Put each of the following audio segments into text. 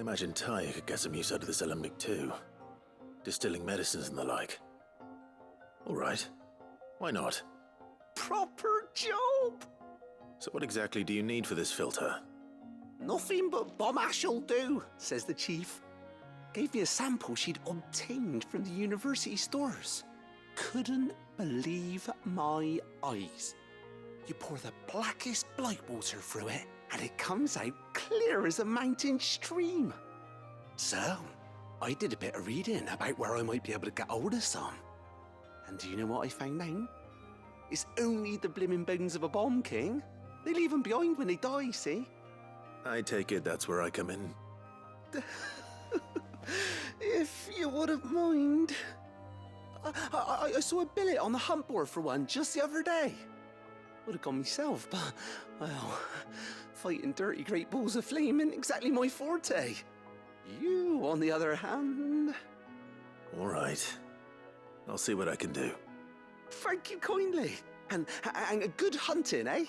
imagine Ty could get some use out of this alembic too. Distilling medicines and the like. Alright. Why not? Proper job! So what exactly do you need for this filter? Nothing but bomb ash'll do, says the chief. Gave me a sample she'd obtained from the university stores. Couldn't believe my eyes. You pour the blackest blight water through it, and it comes out clear as a mountain stream. So, I did a bit of reading about where I might be able to get hold of some. And do you know what I found out? It's only the blimmin' bones of a bomb king. They leave them behind when they die, see? I take it that's where I come in. If you wouldn't mind. I saw a billet on the hunt board for one just the other day. Would have gone myself, but, well, fighting dirty great balls of flame ain't exactly my forte. You, on the other hand... All right. I'll see what I can do. Thank you kindly. And a good hunting, eh?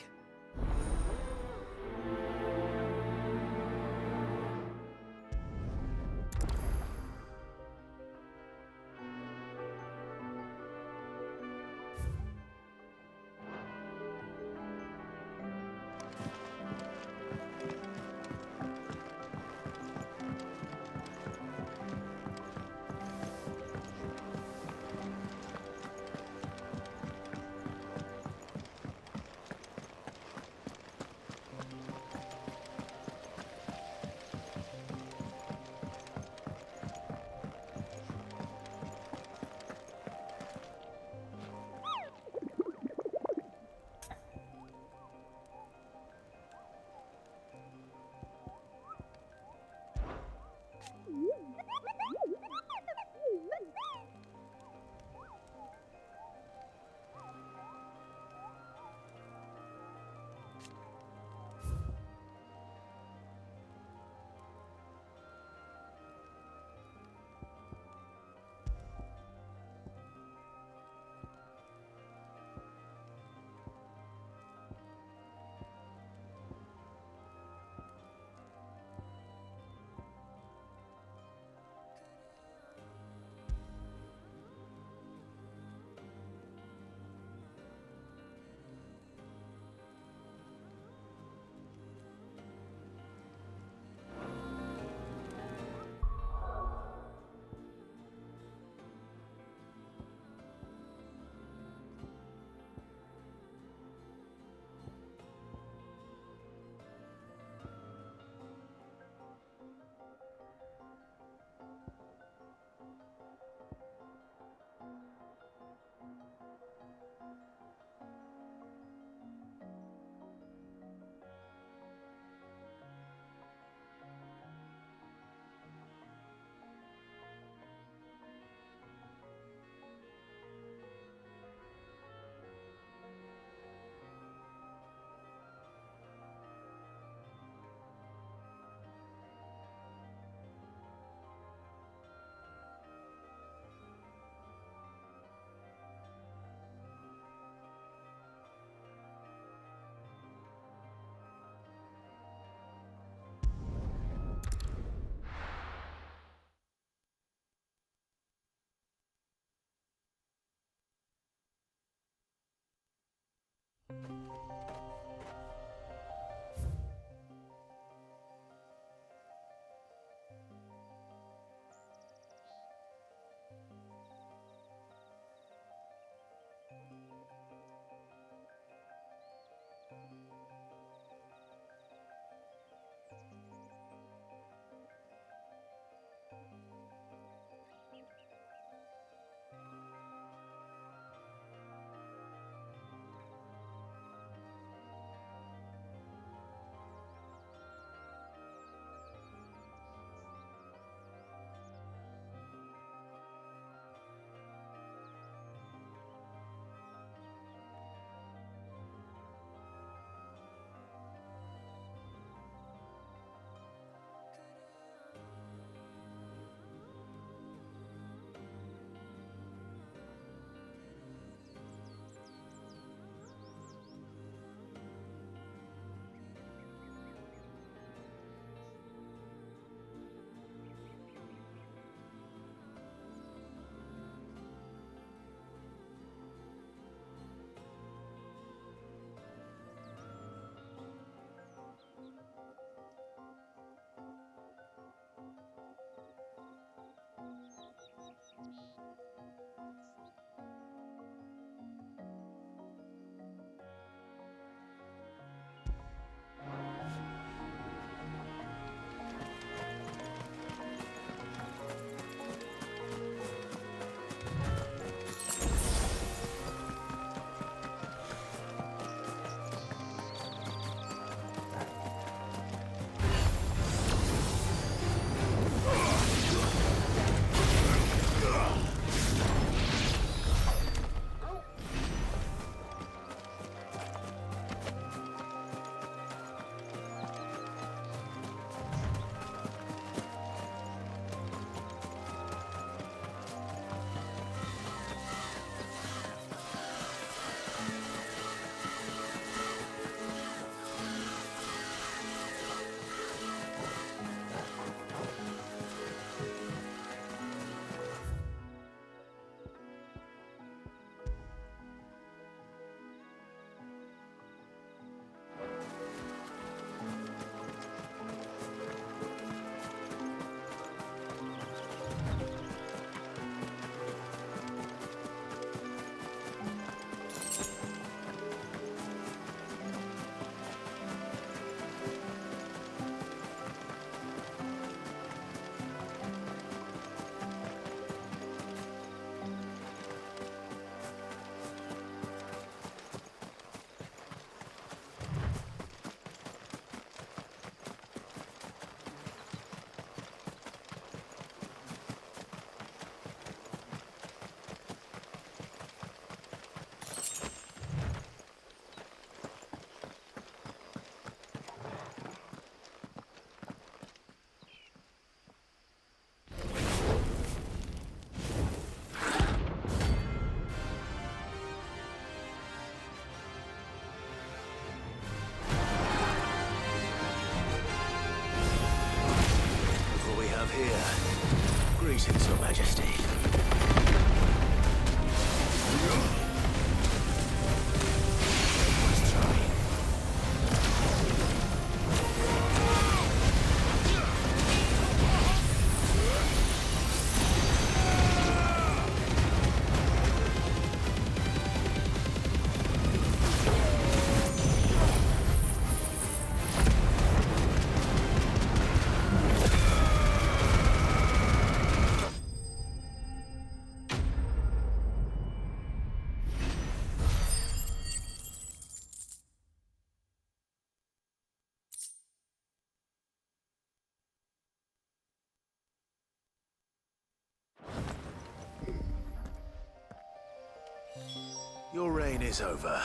Your reign is over.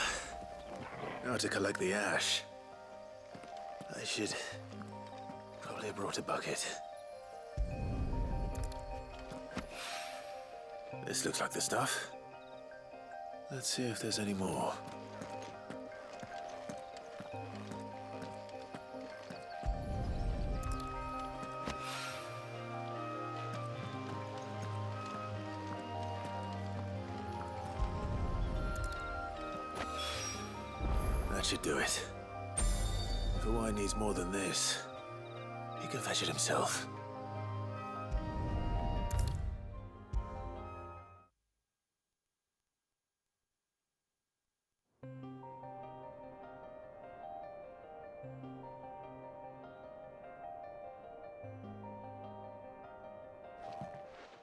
Now to collect the ash. I should probably have brought a bucket. This looks like the stuff. Let's see if there's any more. That should do it. If a wine needs more than this, he can fetch it himself.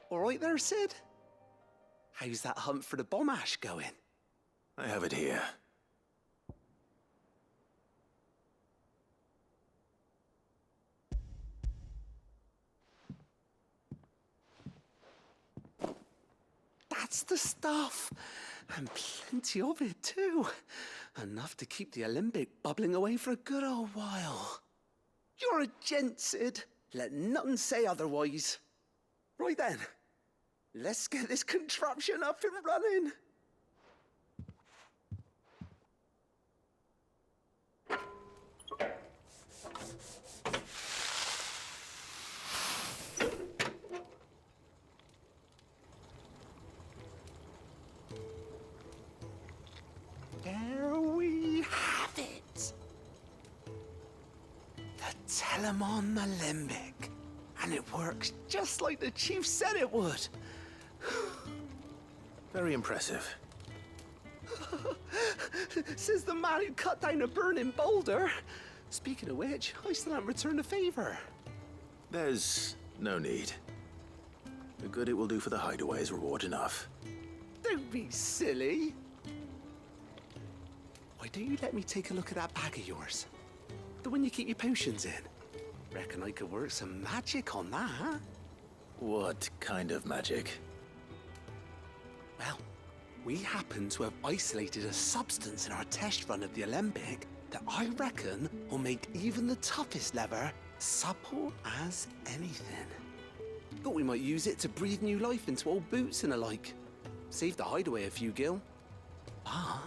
All right there, Sid? How's that hunt for the bomb ash going? I have it here. That's the stuff. And plenty of it, too. Enough to keep the alembic bubbling away for a good old while. You're a gent, Sid. Let nothing say otherwise. Right then, let's get this contraption up and running. There we have it. The Telemon Alembic. And it works just like the chief said it would. Very impressive. Says the man who cut down a burning boulder. Speaking of which, I still haven't returned the favor. There's no need. The good it will do for the hideaway is reward enough. Don't be silly. Why don't you let me take a look at that bag of yours? The one you keep your potions in. Reckon I could work some magic on that, huh? What kind of magic? Well, we happen to have isolated a substance in our test run of the Alembic that I reckon will make even the toughest lever supple as anything. Thought we might use it to breathe new life into old boots and the like. Save the hideaway a few gil. But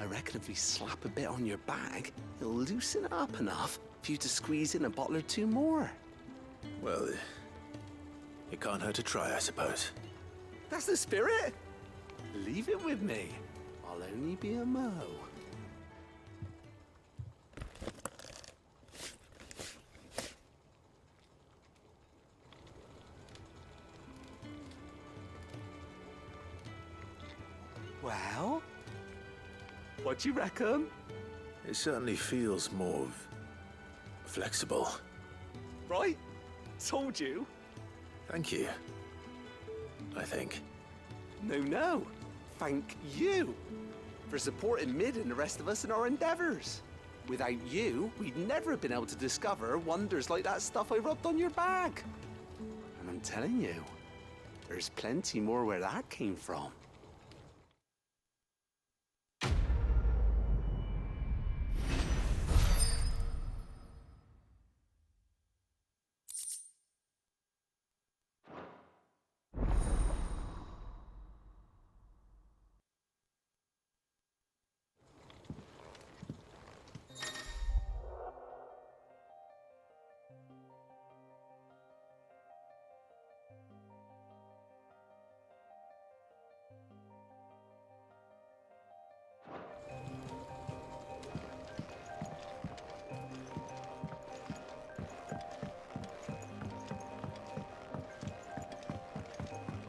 I reckon if we slap a bit on your bag, it'll loosen it up enough for you to squeeze in a bottle or two more. Well, it can't hurt to try, I suppose. That's the spirit. Leave it with me. I'll only be a mo. Well, what do you reckon? It certainly feels more flexible. Right? Told you. Thank you. I think. No. Thank you for supporting Mid and the rest of us in our endeavors. Without you, we'd never have been able to discover wonders like that stuff I rubbed on your bag. And I'm telling you, there's plenty more where that came from.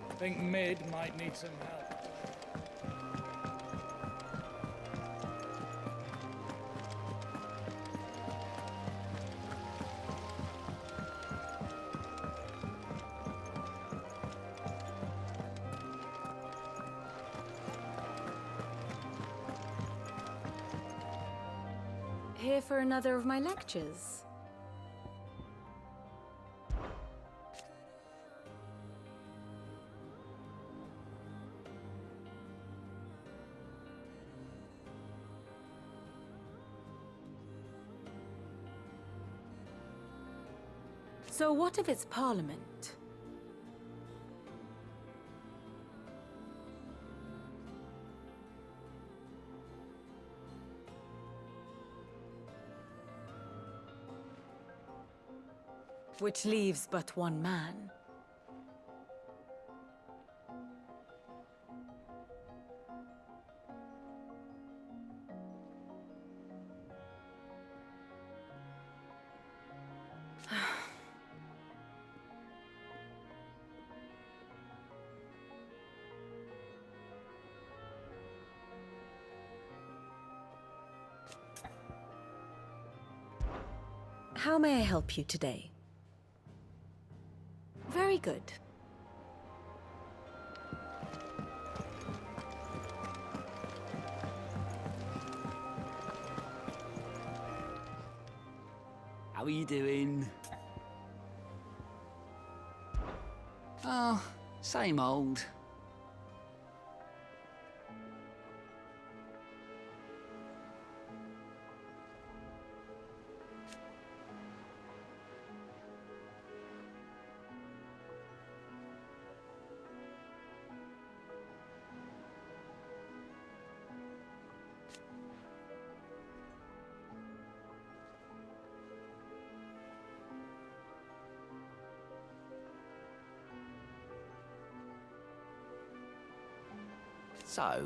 I think Mid might need some help. Here for another of my lectures? So what if it's Parliament? Which leaves but one man. How may I help you today? Very good. How are you doing? Oh, same old. So,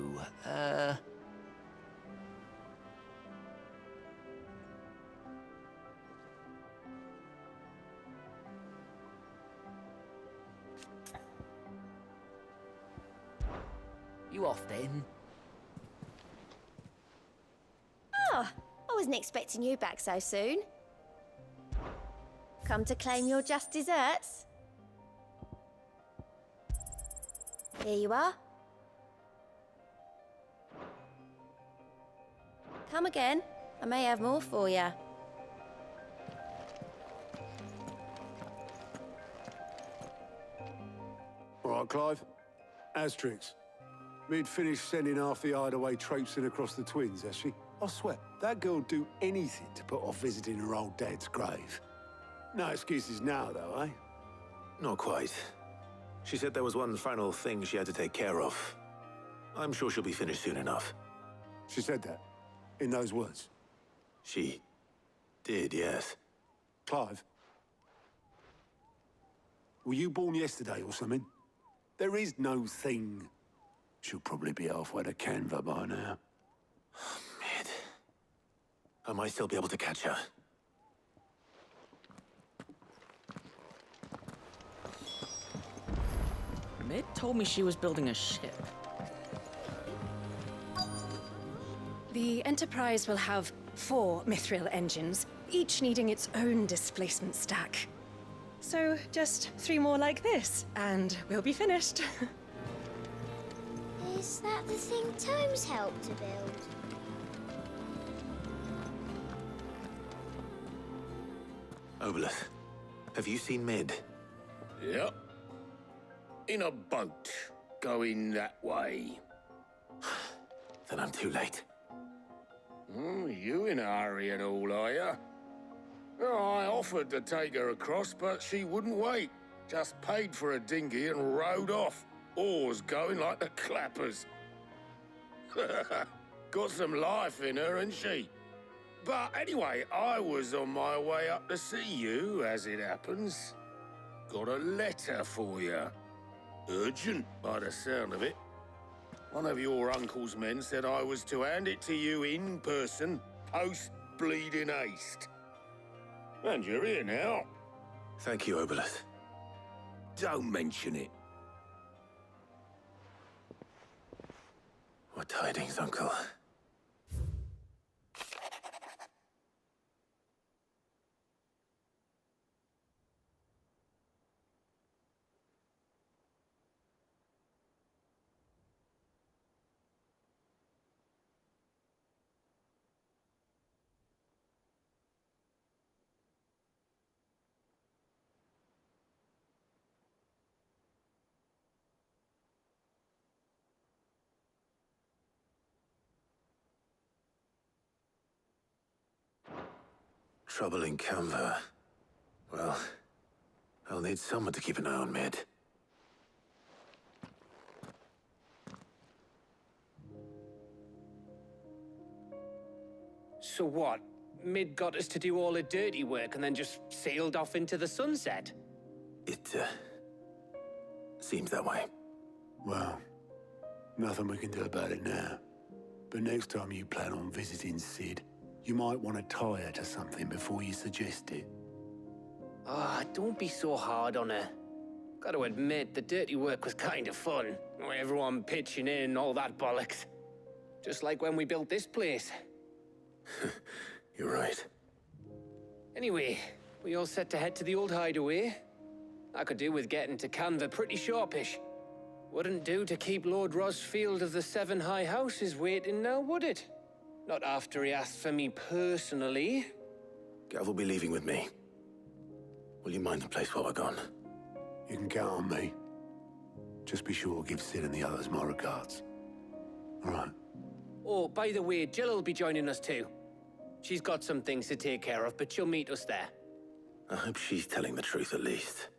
you off then? Oh, I wasn't expecting you back so soon. Come to claim your just desserts? Here you are. Come again. I may have more for you. All right, Clive. Asterix. Mid finished sending half the hideaway traipsing across the twins, has she? I swear, that girl'd do anything to put off visiting her old dad's grave. No excuses now, though, eh? Not quite. She said there was one final thing she had to take care of. I'm sure she'll be finished soon enough. She said that, in those words. She did, yes. Clive, were you born yesterday or something? There is no thing. She'll probably be halfway to Canva by now. Mid. I might still be able to catch her. Mid told me she was building a ship. The Enterprise will have 4 mithril engines, each needing its own displacement stack. So just 3 more like this, and we'll be finished. Is that the thing Tomes helped to build? Obelith, have you seen Mid? Yep. In a boat, going that way. Then I'm too late. You in a hurry and all, are you? I offered to take her across, but she wouldn't wait. Just paid for a dinghy and rowed off. Oars going like the clappers. Got some life in her, ain't she? But anyway, I was on my way up to see you, as it happens. Got a letter for you. Urgent, by the sound of it. One of your uncle's men said I was to hand it to you in person, post-bleeding haste. And you're here now. Thank you, Obelith. Don't mention it. What tidings, Uncle? Trouble in Canva. Well, I'll need someone to keep an eye on Mid. So what? Mid got us to do all the dirty work and then just sailed off into the sunset? It, seems that way. Well, nothing we can do about it now. But next time you plan on visiting Sid, you might want to tie her to something before you suggest it. Ah, don't be so hard on her. Gotta admit, the dirty work was kind of fun. Everyone pitching in and all that bollocks. Just like when we built this place. You're right. Anyway, we all set to head to the old hideaway. I could do with getting to Canva pretty sharpish. Wouldn't do to keep Lord Rosfield of the Seven High Houses waiting now, would it? Not after he asked for me personally. Gav will be leaving with me. Will you mind the place while we're gone? You can count on me. Just be sure to give Sid and the others my regards. All right. Oh, by the way, Jill will be joining us too. She's got some things to take care of, but she'll meet us there. I hope she's telling the truth at least.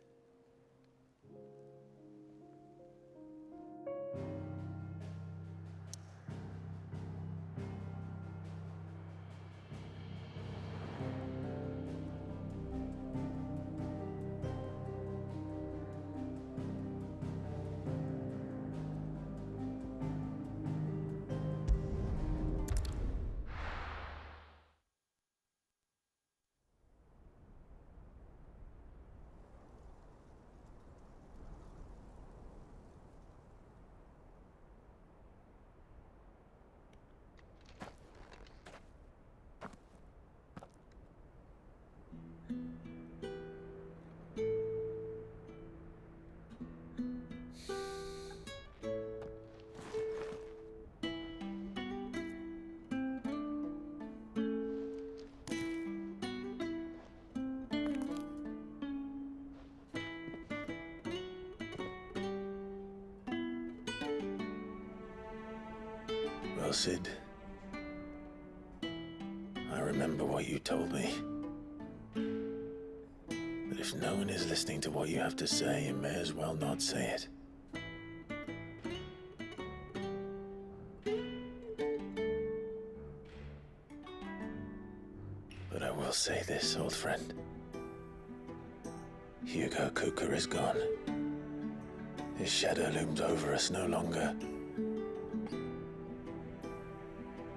Well, Sid, I remember what you told me. That if no one is listening to what you have to say, you may as well not say it. But I will say this, old friend. Hugo Kuka is gone. His shadow looms over us no longer.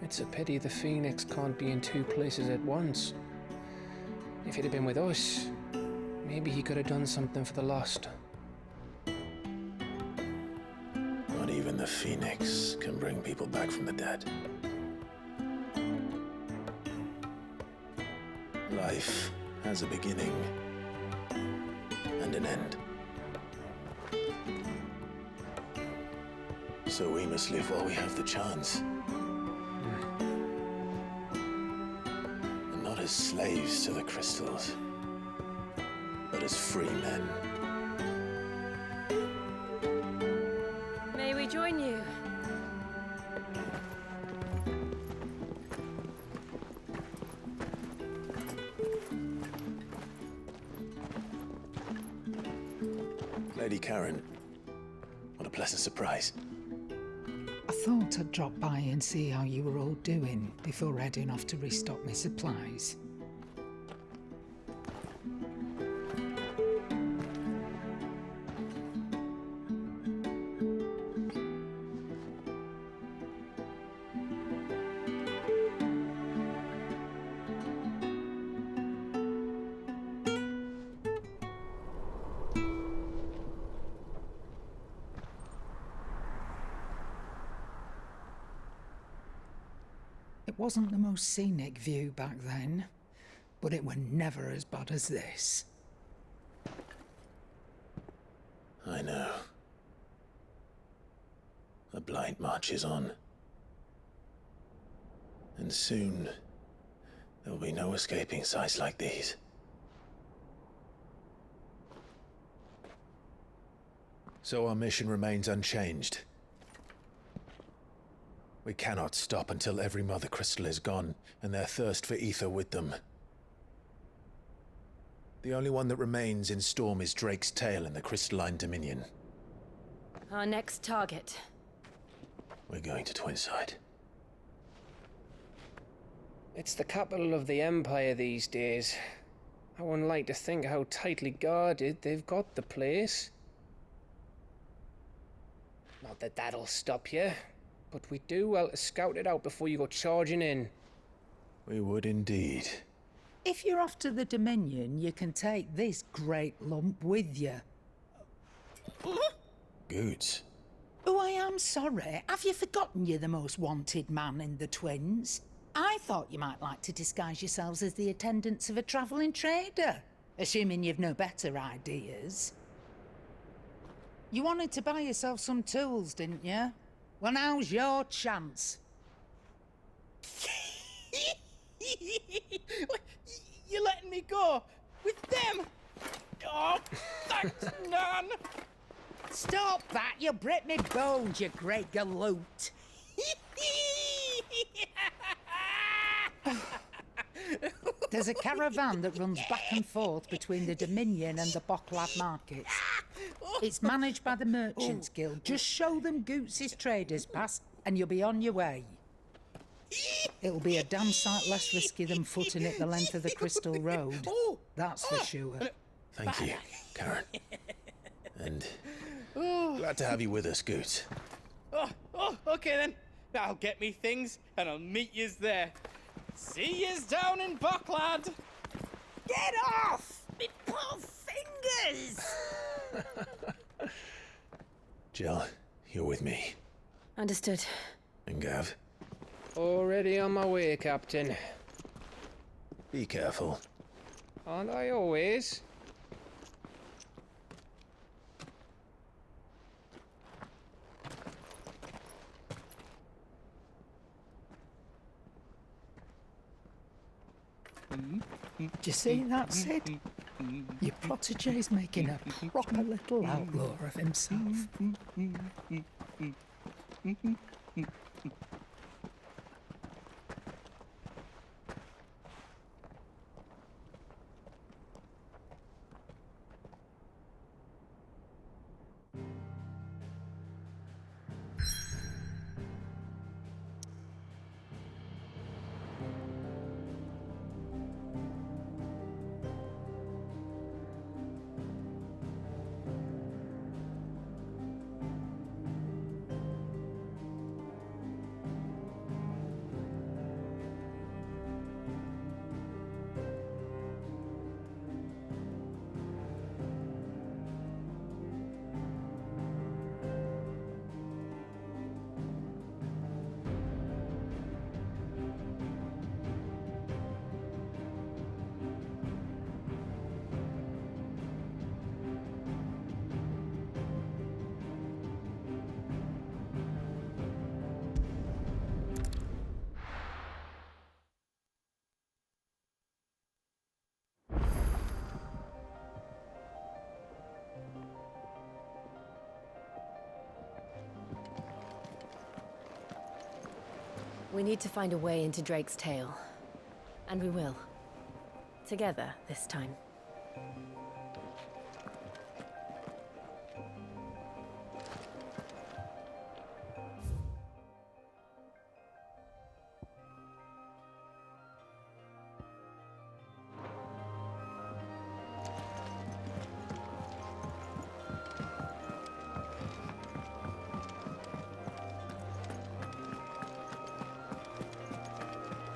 It's a pity the Phoenix can't be in two places at once. If he'd have been with us, maybe he could have done something for the lost. Not even the Phoenix can bring people back from the dead. Life has a beginning and an end. So we must live while we have the chance. And not as slaves to the crystals, but as free men. May we join you? Lady Karen, what a pleasant surprise. I thought I'd drop by and see how you were all doing before heading off to restock my supplies. It wasn't the most scenic view back then, but it were never as bad as this. I know. The blight marches on. And soon, there will be no escaping sights like these. So our mission remains unchanged. We cannot stop until every Mother Crystal is gone, and their thirst for ether with them. The only one that remains in Storm is Drake's tail in the Crystalline Dominion. Our next target. We're going to Twinside. It's the capital of the Empire these days. I wouldn't like to think how tightly guarded they've got the place. Not that that'll stop you, but we do well to scout it out before you go charging in. We would indeed. If you're off to the Dominion, you can take this great lump with you. Goods. Oh, I am sorry. Have you forgotten you're the most wanted man in the Twins? I thought you might like to disguise yourselves as the attendants of a travelling trader, assuming you've no better ideas. You wanted to buy yourself some tools, didn't you? Well, now's your chance. You're letting me go with them? Oh, thanks, Nan. Stop that! You'll break me bones, you great galoot. There's a caravan that runs back and forth between the Dominion and the Bocklad markets. It's managed by the Merchants Guild. Just show them Goots' traders pass and you'll be on your way. It'll be a damn sight less risky than footing it the length of the Crystal Road. That's for sure. Thank you, Karen. And glad to have you with us, Goots. Okay then. I'll get me things and I'll meet yous there. See yous down in Bocklad. Get off! Me poor fingers! Jill, you're with me. Understood. And Gav, Already on my way, Captain. be careful. Aren't I always? Do you see that, Sid? Your protege's making a proper little outlaw of himself. We need to find a way into Drake's tail. And we will. Together, this time.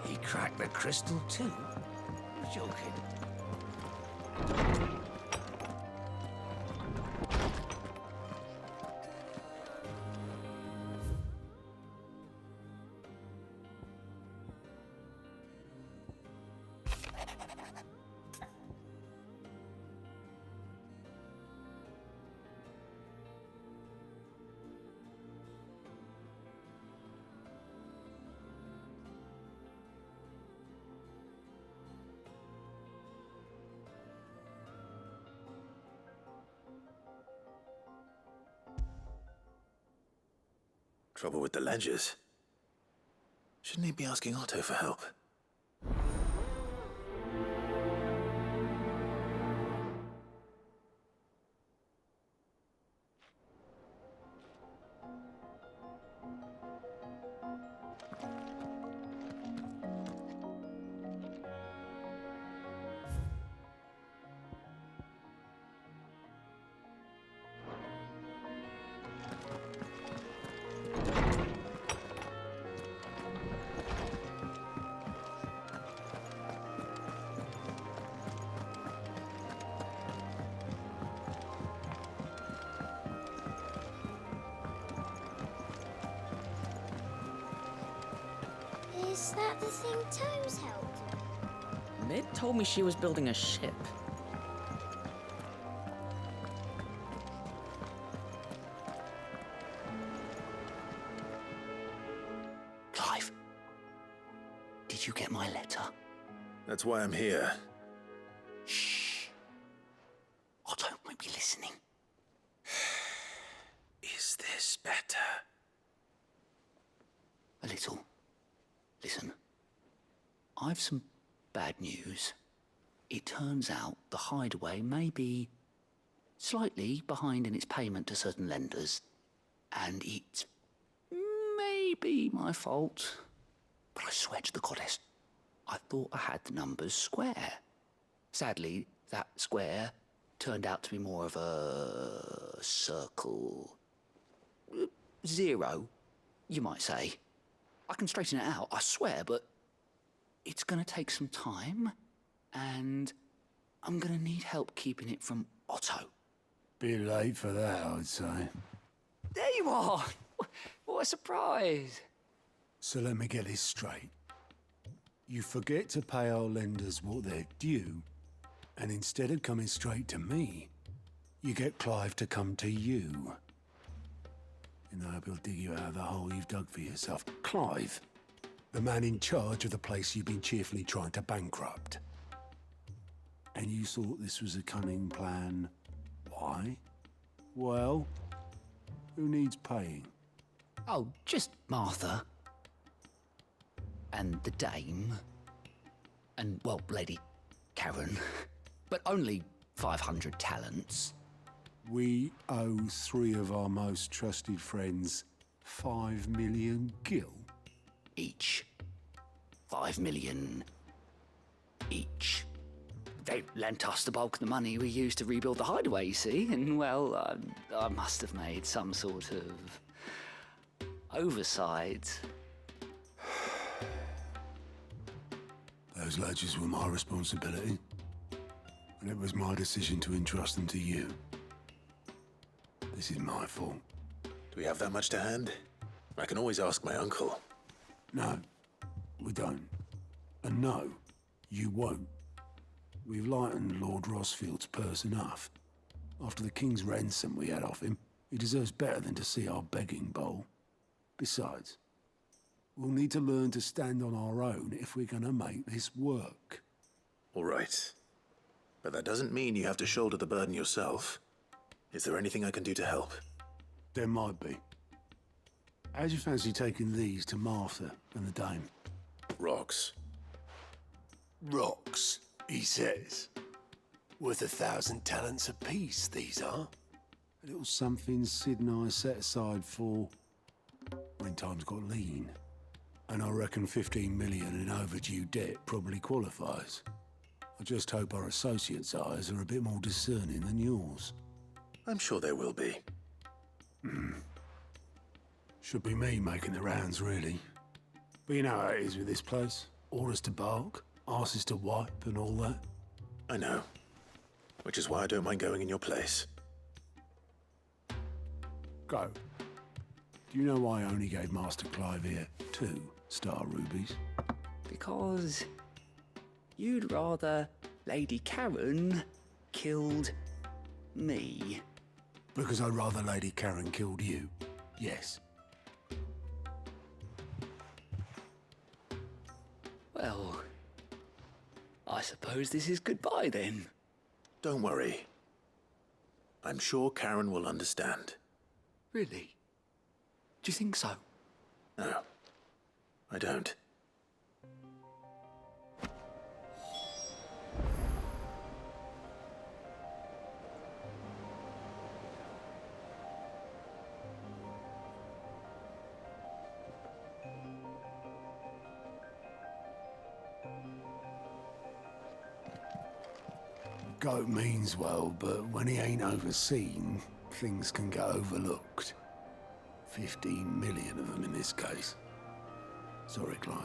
He cracked the crystal too? You're joking. Trouble with the ledgers. Shouldn't he be asking Otto for help? Is that the thing Toes held? Mid told me she was building a ship. Clive, did you get my letter? That's why I'm here. Shh. Otto might be listening. Is this better? A little. Listen, I've some bad news. It turns out the Hideaway may be slightly behind in its payment to certain lenders, and it's maybe my fault. But I swear to the goddess, I thought I had the numbers square. Sadly, that square turned out to be more of a circle. Zero, you might say. I can straighten it out, I swear, but it's gonna take some time, and I'm gonna need help keeping it from Otto. Bit late for that, I'd say. There you are! What a surprise! So let me get this straight. You forget to pay our lenders what they're due, and instead of coming straight to me, you get Clive to come to you. And I hope he'll dig you out of the hole you've dug for yourself. Clive, the man in charge of the place you've been cheerfully trying to bankrupt. And you thought this was a cunning plan. Why? Well, who needs paying? Oh, just Martha. And the dame. And, well, Lady Karen. But only 500 talents. We owe 3 of our most trusted friends 5 million gil. Each. 5 million each. They lent us the bulk of the money we used to rebuild the Hideaway, you see, and, well, I must have made some sort of oversight. Those ledgers were my responsibility, and it was my decision to entrust them to you. This is my fault. Do we have that much to hand? I can always ask my uncle. No, we don't. And no, you won't. We've lightened Lord Rosfield's purse enough. After the king's ransom we had off him, he deserves better than to see our begging bowl. Besides, we'll need to learn to stand on our own if we're gonna make this work. All right. But that doesn't mean you have to shoulder the burden yourself. Is there anything I can do to help? There might be. How'd you fancy taking these to Martha and the dame? Rocks. Rocks, he says. Worth 1,000 talents apiece, these are. A little something Sid and I set aside for when times got lean. And I reckon 15 million in overdue debt probably qualifies. I just hope our associates' eyes are a bit more discerning than yours. I'm sure there will be. Should be me making the rounds, really. But you know how it is with this place. Orders to bark, arses to wipe, and all that. I know. Which is why I don't mind going in your place. Go. Do you know why I only gave Master Clive here 2 star rubies? Because you'd rather Lady Karen killed me. Because I'd rather Lady Karen killed you. Yes. Well, I suppose this is goodbye then. Don't worry. I'm sure Karen will understand. Really? Do you think so? No, I don't. Goat means well, but when he ain't overseen, things can get overlooked. 15 million of them in this case. Sorry, Clive.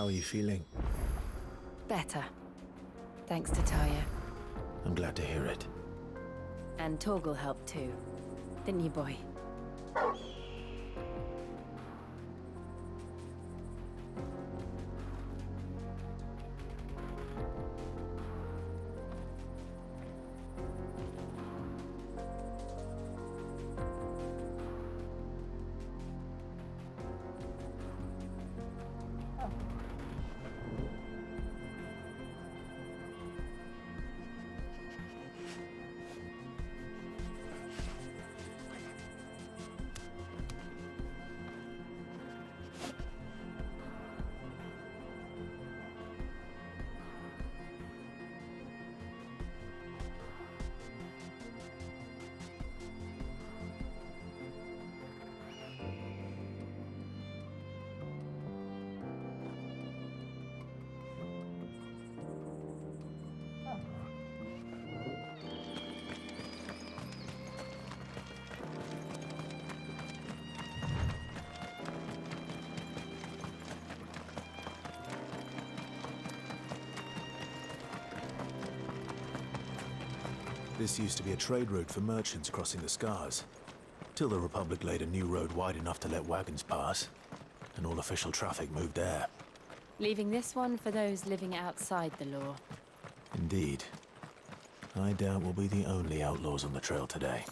How are you feeling? Better. Thanks to Taya. I'm glad to hear it. And Torgal helped too. Didn't you, boy? This used to be a trade route for merchants crossing the Scars, till the Republic laid a new road wide enough to let wagons pass, and all official traffic moved there. Leaving this one for those living outside the law. Indeed. I doubt we'll be the only outlaws on the trail today.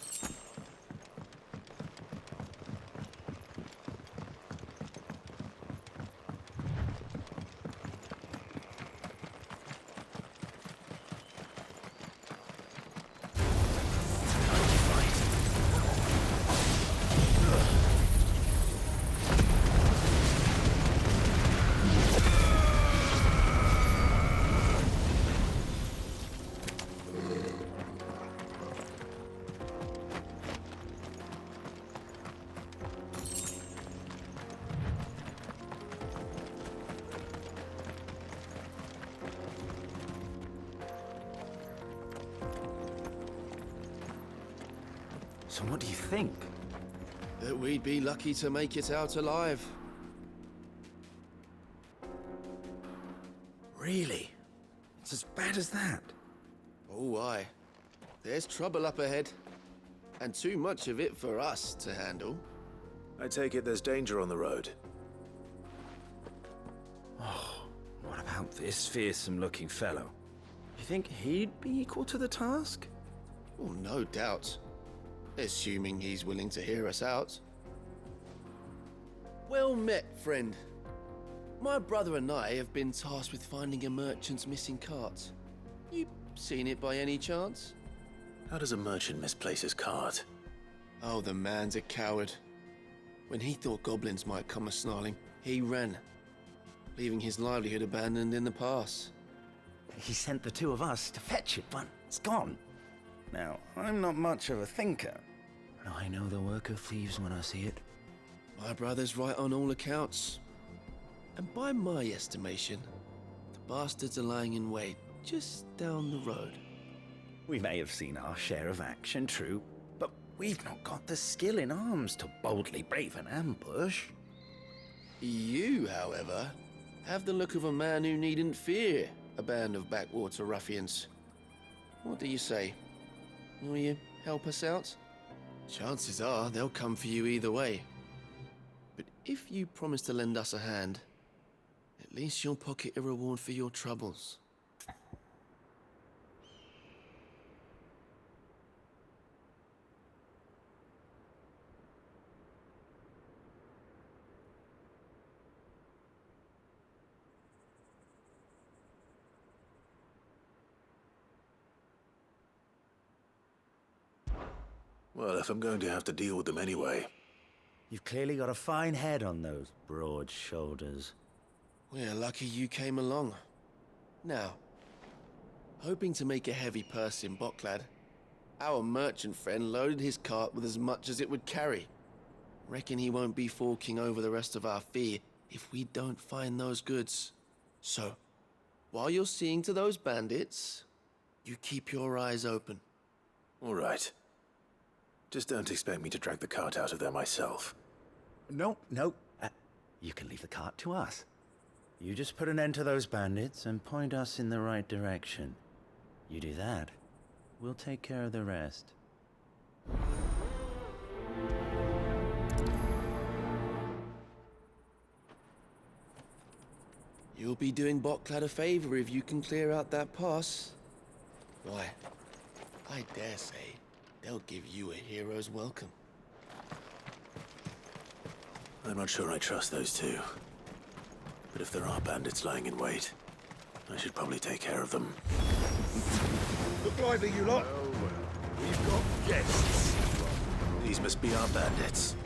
So what do you think? That we'd be lucky to make it out alive. Really? It's as bad as that? Oh, aye. There's trouble up ahead. And too much of it for us to handle. I take it there's danger on the road. Oh, what about this fearsome-looking fellow? You think he'd be equal to the task? Oh, no doubt. Assuming he's willing to hear us out. Well met, friend. My brother and I have been tasked with finding a merchant's missing cart. You seen it by any chance? How does a merchant misplace his cart? Oh, the man's a coward. When he thought goblins might come a-snarling, he ran, leaving his livelihood abandoned in the pass. He sent the two of us to fetch it, but it's gone. Now, I'm not much of a thinker, but I know the work of thieves when I see it. My brother's right on all accounts. And by my estimation, the bastards are lying in wait just down the road. We may have seen our share of action, true, but we've not got the skill in arms to boldly brave an ambush. You, however, have the look of a man who needn't fear a band of backwater ruffians. What do you say? Will you help us out? Chances are they'll come for you either way. But if you promise to lend us a hand, at least you'll pocket a reward for your troubles. Well, if I'm going to have to deal with them anyway. You've clearly got a fine head on those broad shoulders. We're lucky you came along. Now, hoping to make a heavy purse in Boklad, our merchant friend loaded his cart with as much as it would carry. Reckon he won't be forking over the rest of our fee if we don't find those goods. So, while you're seeing to those bandits, you keep your eyes open. All right. Just don't expect me to drag the cart out of there myself. No. You can leave the cart to us. You just put an end to those bandits and point us in the right direction. You do that, we'll take care of the rest. You'll be doing Botclad a favor if you can clear out that pass. Why, I dare say they'll give you a hero's welcome. I'm not sure I trust those two. But if there are bandits lying in wait, I should probably take care of them. Look lively, you lot. We've got guests. These must be our bandits.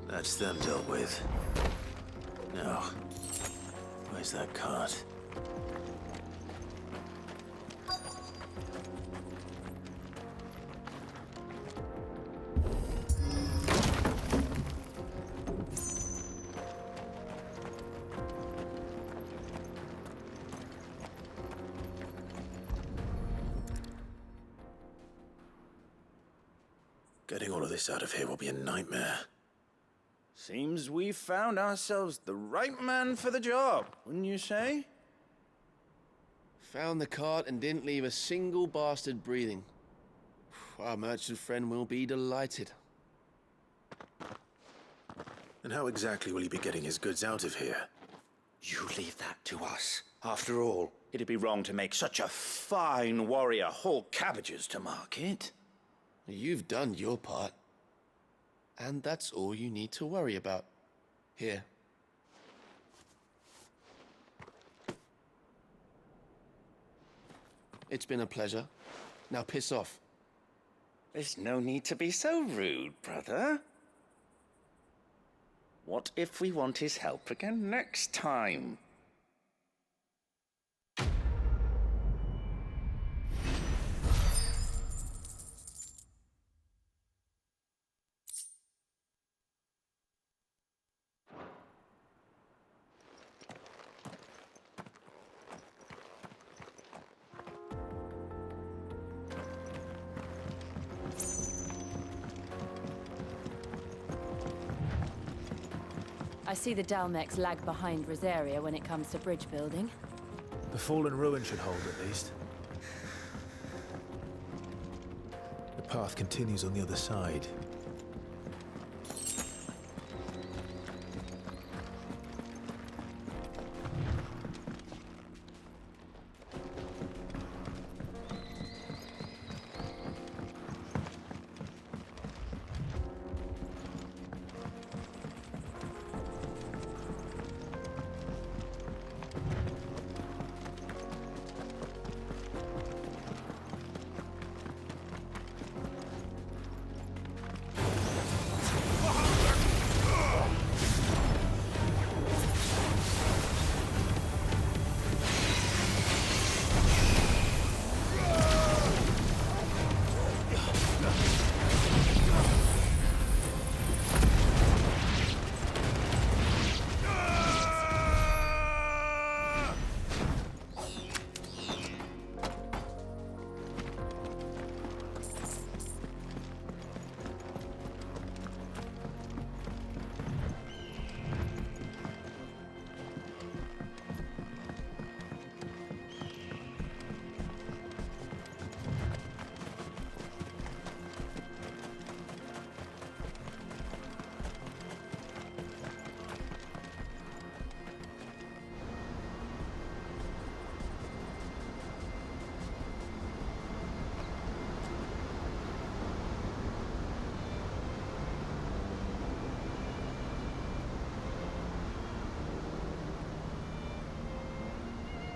That's them dealt with. Now, where's that cart? Getting all of this out of here will be a nightmare. Seems we've found ourselves the right man for the job, wouldn't you say? Found the cart and didn't leave a single bastard breathing. Our merchant friend will be delighted. And how exactly will he be getting his goods out of here? You leave that to us. After all, it'd be wrong to make such a fine warrior haul cabbages to market. You've done your part. And that's all you need to worry about. Here. It's been a pleasure. Now piss off. There's no need to be so rude, brother. What if we want his help again next time? I see the Dalmex lag behind Rosaria when it comes to bridge building. The fallen ruin should hold, at least. The path continues on the other side.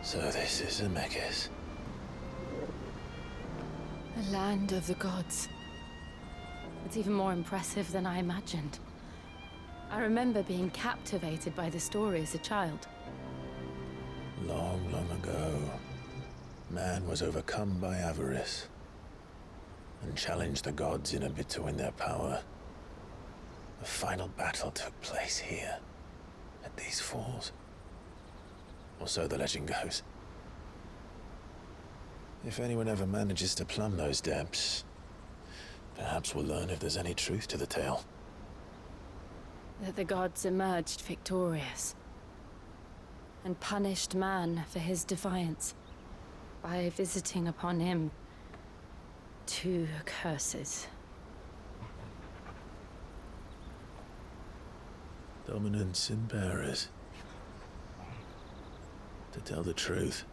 So this is Zemeckis. The land of the gods. It's even more impressive than I imagined. I remember being captivated by the story as a child. Long, long ago, man was overcome by avarice and challenged the gods in a bid to win their power. The final battle took place here, at these falls. Or so the legend goes. If anyone ever manages to plumb those depths, perhaps we'll learn if there's any truth to the tale. That the gods emerged victorious and punished man for his defiance by visiting upon him 2 curses. Dominance and bearers. To tell the truth,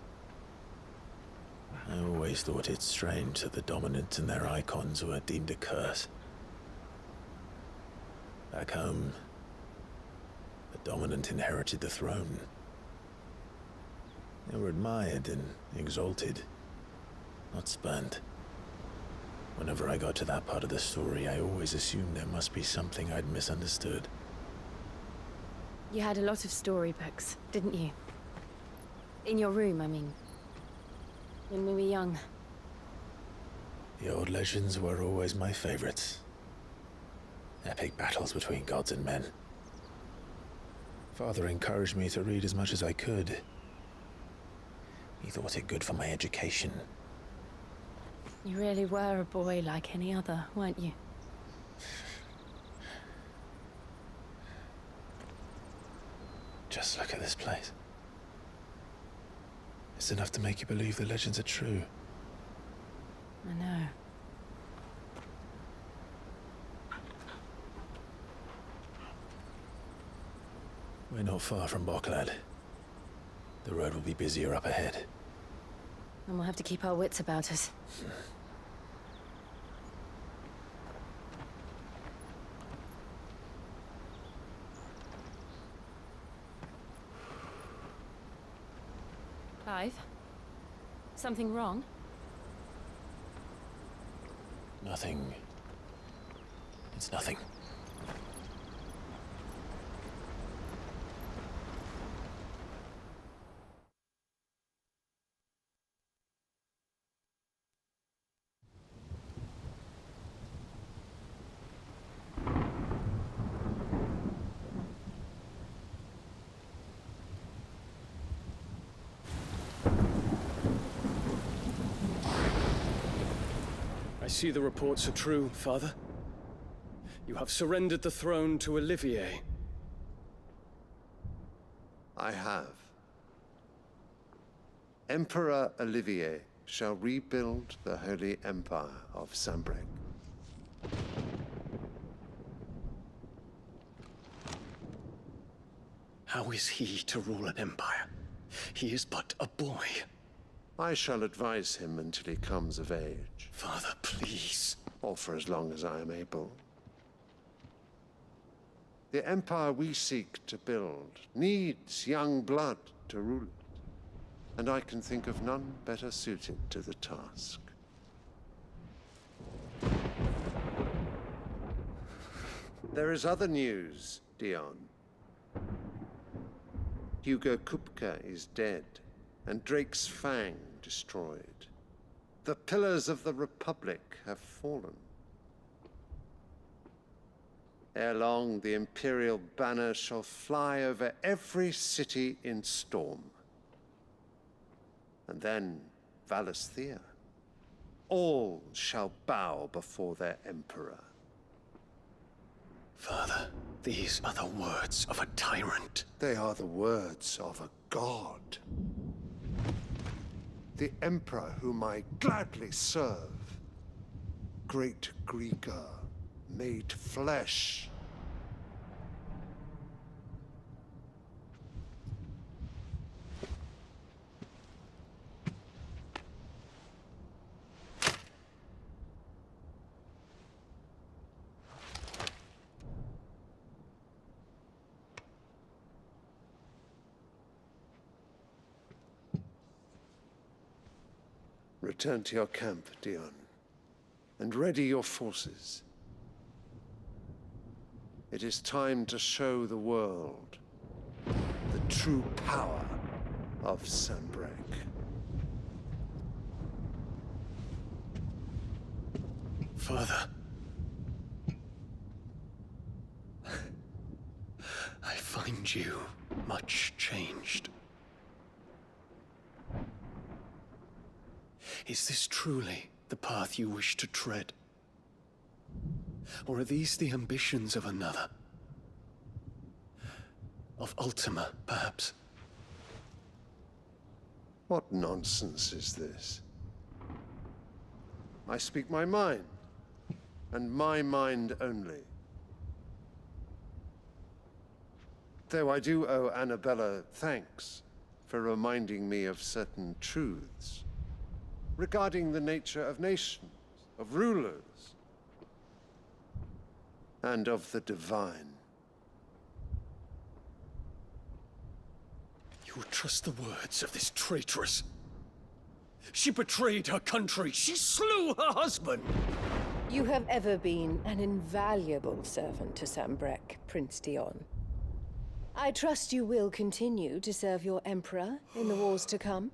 I always thought it strange that the dominant and their icons were deemed a curse. Back home, the dominant inherited the throne. They were admired and exalted, not spurned. Whenever I got to that part of the story, I always assumed there must be something I'd misunderstood. You had a lot of storybooks, didn't you? In your room, I mean. When we were young. The old legends were always my favorites. Epic battles between gods and men. Father encouraged me to read as much as I could. He thought it good for my education. You really were a boy like any other, weren't you? Just look at this place. It's enough to make you believe the legends are true. I know. We're not far from Boklad. The road will be busier up ahead. And we'll have to keep our wits about us. Clive? Something wrong? Nothing. It's nothing. I see the reports are true, Father. You have surrendered the throne to Olivier. I have. Emperor Olivier shall rebuild the Holy Empire of Sanbreque. How is he to rule an empire? He is but a boy. I shall advise him until he comes of age. Father, please. Or for as long as I am able. The empire we seek to build needs young blood to rule it, and I can think of none better suited to the task. There is other news, Dion. Hugo Kupka is dead, and Drake's Fang destroyed. The pillars of the Republic have fallen. Ere long, the Imperial banner shall fly over every city in Storm. And then, Valisthea. All shall bow before their Emperor. Father, these are the words of a tyrant. They are the words of a god. The Emperor whom I gladly serve. Great Greeker, made flesh. Return to your camp, Dion, and ready your forces. It is time to show the world the true power of Sanbreque. Father. I find you much changed. Is this truly the path you wish to tread? Or are these the ambitions of another? Of Ultima, perhaps? What nonsense is this? I speak my mind, and my mind only. Though I do owe Annabella thanks for reminding me of certain truths regarding the nature of nations, of rulers, and of the divine. You would trust the words of this traitress? She betrayed her country. She slew her husband. You have ever been an invaluable servant to Sanbreque, Prince Dion. I trust you will continue to serve your Emperor in the wars to come.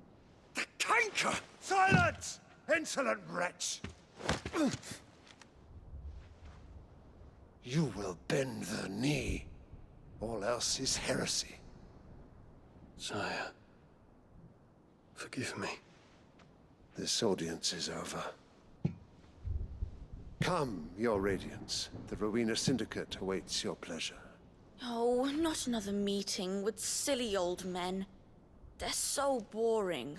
The canker! Silence! Insolent wretch! You will bend the knee. All else is heresy. Sire, forgive me. This audience is over. Come, your Radiance. The Rowena Syndicate awaits your pleasure. Oh, not another meeting with silly old men. They're so boring.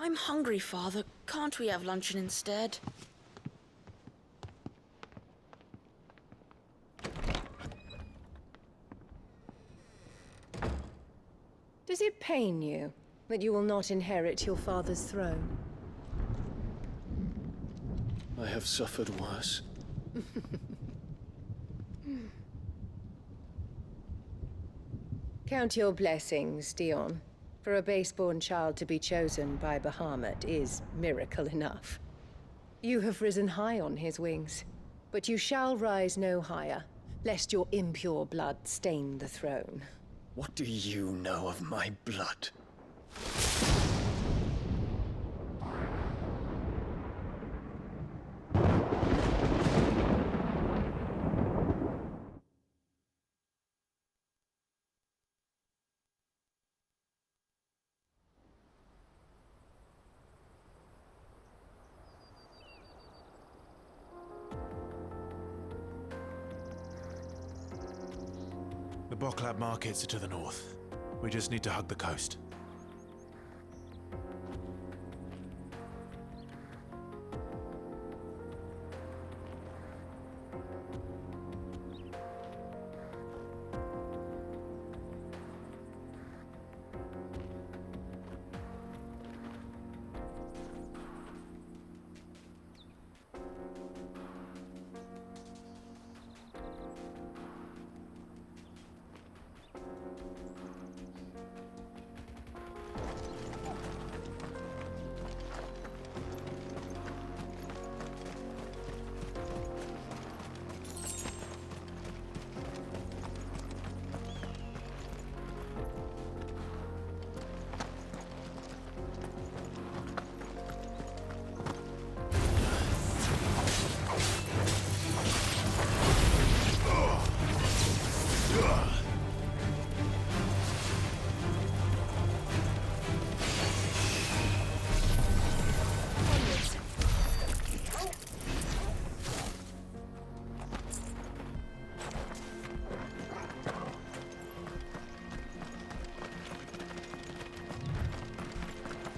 I'm hungry, Father. Can't we have luncheon instead? Does it pain you that you will not inherit your father's throne? I have suffered worse. Count your blessings, Dion. For a base-born child to be chosen by Bahamut is miracle enough. You have risen high on his wings, but you shall rise no higher, lest your impure blood stain the throne. What do you know of my blood? The Boklab markets are to the north. We just need to hug the coast.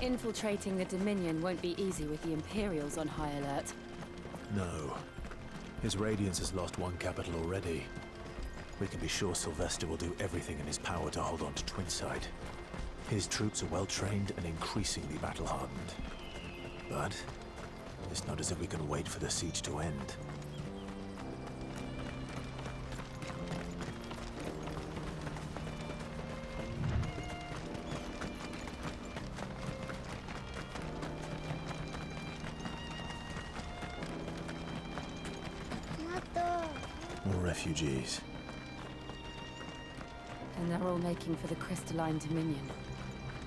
Infiltrating the Dominion won't be easy with the Imperials on high alert. No. His Radiance has lost one capital already. We can be sure Sylvester will do everything in his power to hold on to Twinside. His troops are well-trained and increasingly battle-hardened. But it's not as if we can wait for the siege to end. refugees. And they're all making for the crystalline dominion.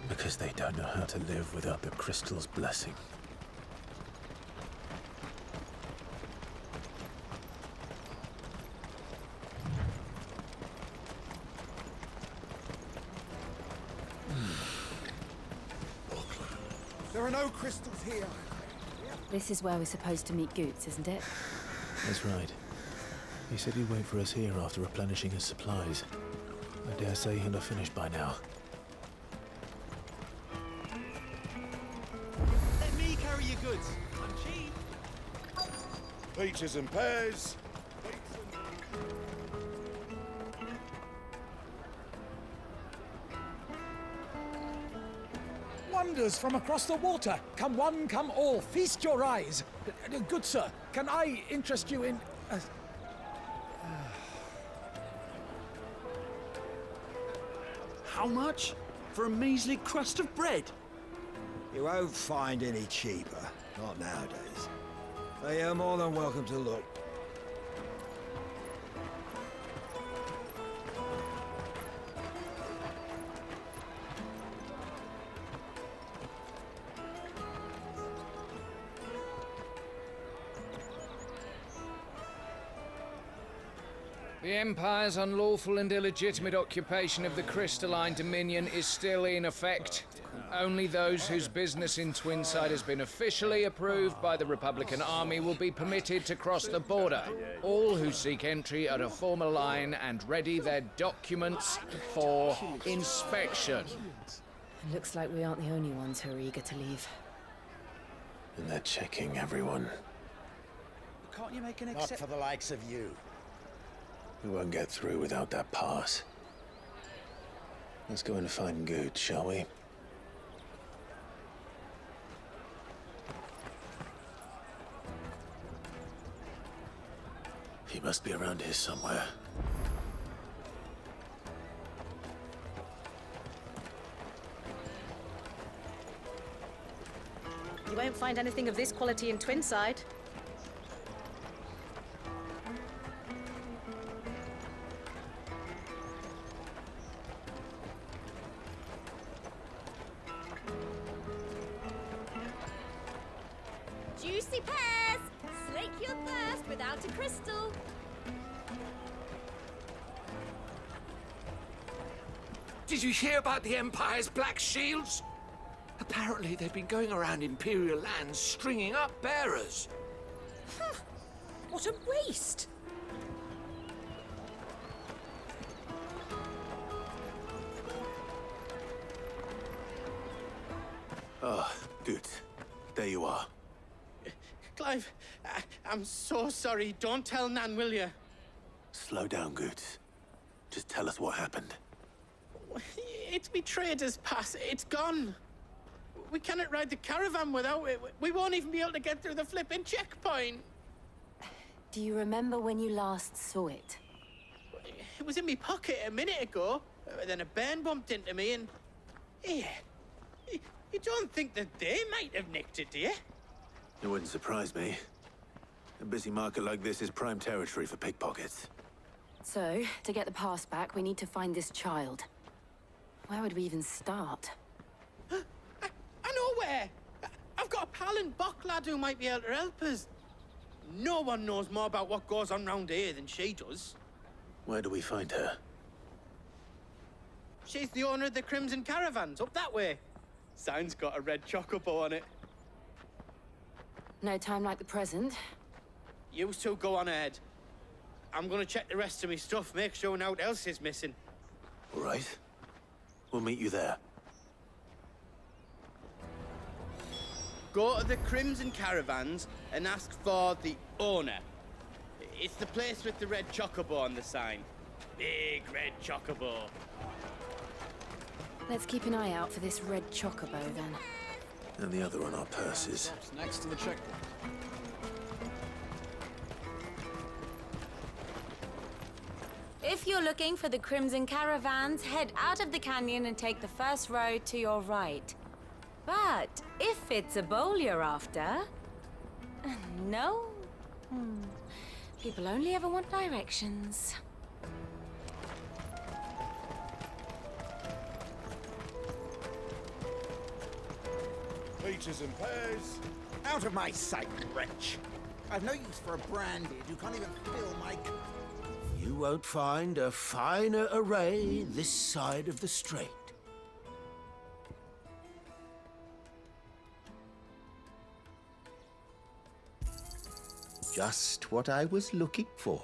Because they don't know how to live without the crystal's blessing. There are no crystals here. This is where we're supposed to meet Goots, isn't it? That's right. He said he'd wait for us here after replenishing his supplies. I dare say he'll have finished by now. Let me carry your goods. I'm cheap. Peaches and pears. Wonders from across the water. Come one, come all. Feast your eyes. Good sir, can I interest you in... How much? For a measly crust of bread? You won't find any cheaper. Not nowadays. But you're more than welcome to look. The Empire's unlawful and illegitimate occupation of the crystalline dominion is still in effect. Only those whose business in Twinside has been officially approved by the Republican Army will be permitted to cross the border. All who seek entry are to form a line and ready their documents for inspection. It looks like we aren't the only ones who are eager to leave. And they're checking everyone. Can't you make an Not for the likes of you. We won't get through without that pass. Let's go and find Good, shall we? He must be around here somewhere. You won't find anything of this quality in Twinside. Juicy pears! Slake your thirst without a crystal. Did you hear about the Empire's Black Shields? Apparently they've been going around Imperial lands stringing up bearers. What a waste! Oh, good. There you are. Clive, I'm so sorry. Don't tell Nan, will you? Slow down, Goots. Just tell us what happened. It's me trader's pass. It's gone. We cannot ride the caravan without it. We won't even be able to get through the flipping checkpoint. Do you remember when you last saw it? It was in my pocket a minute ago. Then a bairn bumped into me and... Yeah. You don't think that they might have nicked it, do you? It wouldn't surprise me. A busy market like this is prime territory for pickpockets. So, to get the pass back, we need to find this child. Where would we even start? I know where! I've got a pal in Bocklad who might be able to help us. No one knows more about what goes on round here than she does. Where do we find her? She's the owner of the Crimson Caravans, up that way. Sign's got a red chocobo on it. No time like the present. You two go on ahead. I'm gonna check the rest of my stuff, make sure naught else is missing. All right. We'll meet you there. Go to the Crimson Caravans and ask for the owner. It's the place with the red chocobo on the sign. Big red chocobo. Let's keep an eye out for this red chocobo, then. And the other on our purses. Next to the checkpoint. If you're looking for the Crimson Caravans, head out of the canyon and take the first road to your right. But if it's a bowl you're after... No? People only ever want directions. Peaches and pears. Out of my sight, wretch. I've no use for a brandy. You can't even fill my... You won't find a finer array this side of the strait. Just what I was looking for.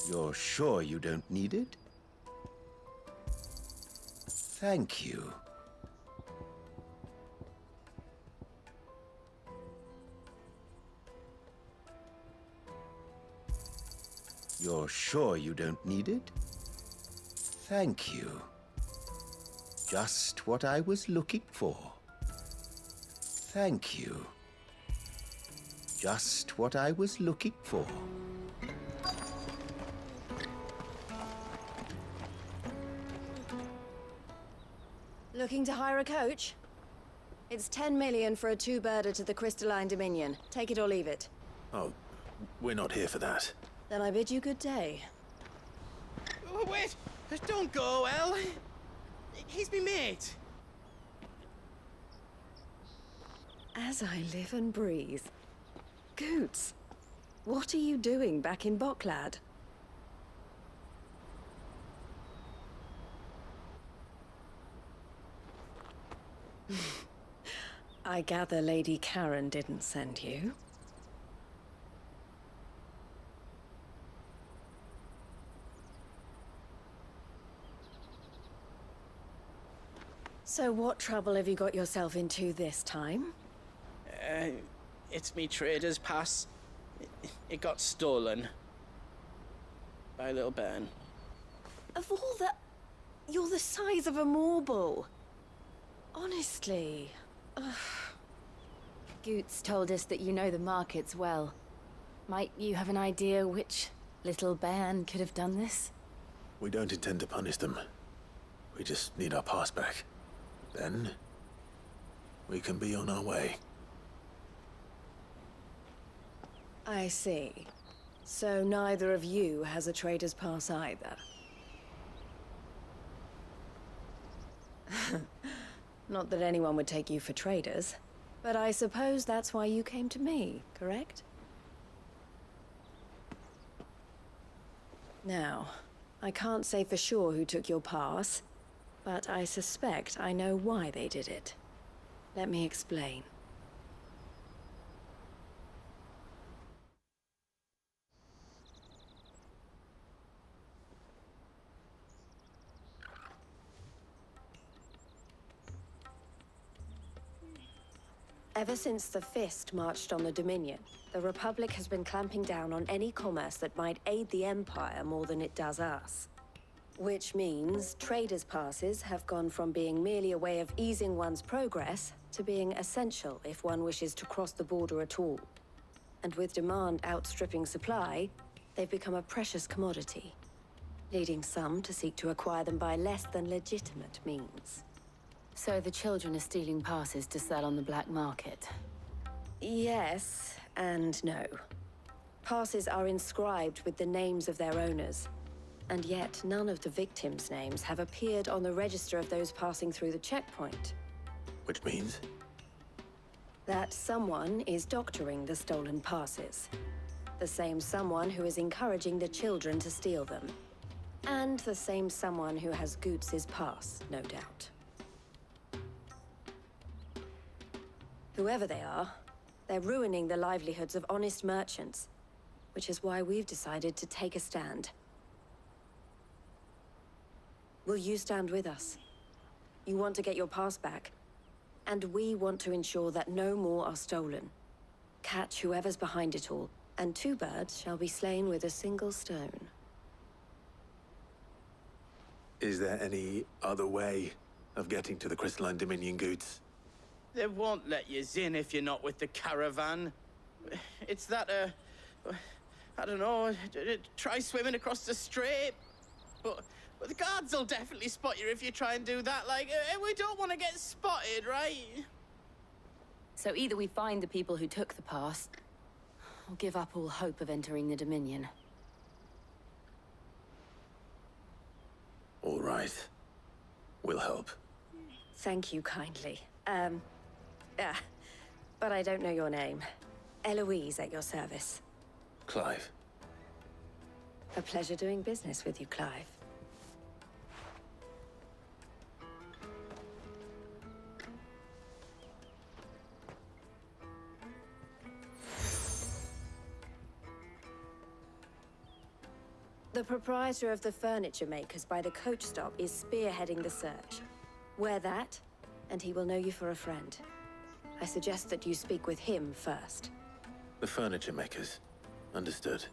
You're sure you don't need it? Thank you. You're sure you don't need it? Thank you. Just what I was looking for. Thank you. Just what I was looking for. Looking to hire a coach? It's 10 million for a two-birder to the Crystalline Dominion. Take it or leave it. Oh, we're not here for that. Then I bid you good day. Oh, wait! Don't go, El! He's me mate! As I live and breathe. Goots, what are you doing back in Bocklad? I gather Lady Karen didn't send you. So what trouble have you got yourself into this time? It's me trader's pass. It got stolen. By a little bairn. Of all the... You're the size of a marble. Honestly. Ugh. Goots told us that you know the markets well. Might you have an idea which little bairn could have done this? We don't intend to punish them. We just need our pass back. Then, we can be on our way. I see. So neither of you has a trader's pass either. Not that anyone would take you for traders, but I suppose that's why you came to me, correct? Now, I can't say for sure who took your pass, but I suspect I know why they did it. Let me explain. Ever since the Fist marched on the Dominion, the Republic has been clamping down on any commerce that might aid the Empire more than it does us. Which means traders' passes have gone from being merely a way of easing one's progress to being essential if one wishes to cross the border at all. And with demand outstripping supply, they've become a precious commodity, leading some to seek to acquire them by less than legitimate means. So the children are stealing passes to sell on the black market? Yes and no. Passes are inscribed with the names of their owners, and yet none of the victims' names have appeared on the register of those passing through the checkpoint. Which means? That someone is doctoring the stolen passes. The same someone who is encouraging the children to steal them. And the same someone who has Goots' pass, no doubt. Whoever they are, they're ruining the livelihoods of honest merchants, which is why we've decided to take a stand. Will you stand with us? You want to get your pass back, and we want to ensure that no more are stolen. Catch whoever's behind it all, and two birds shall be slain with a single stone. Is there any other way of getting to the Crystalline Dominion, Goots? They won't let you in if you're not with the caravan. It's that, I don't know, try swimming across the strait. But But the guards will definitely spot you if you try and do that. Like, we don't want to get spotted, right? So either we find the people who took the pass, or give up all hope of entering the Dominion. All right. We'll help. Thank you kindly. But I don't know your name. Eloise at your service. Clive. A pleasure doing business with you, Clive. The proprietor of the furniture makers by the coach stop is spearheading the search. Wear that, and he will know you for a friend. I suggest that you speak with him first. The furniture makers. Understood.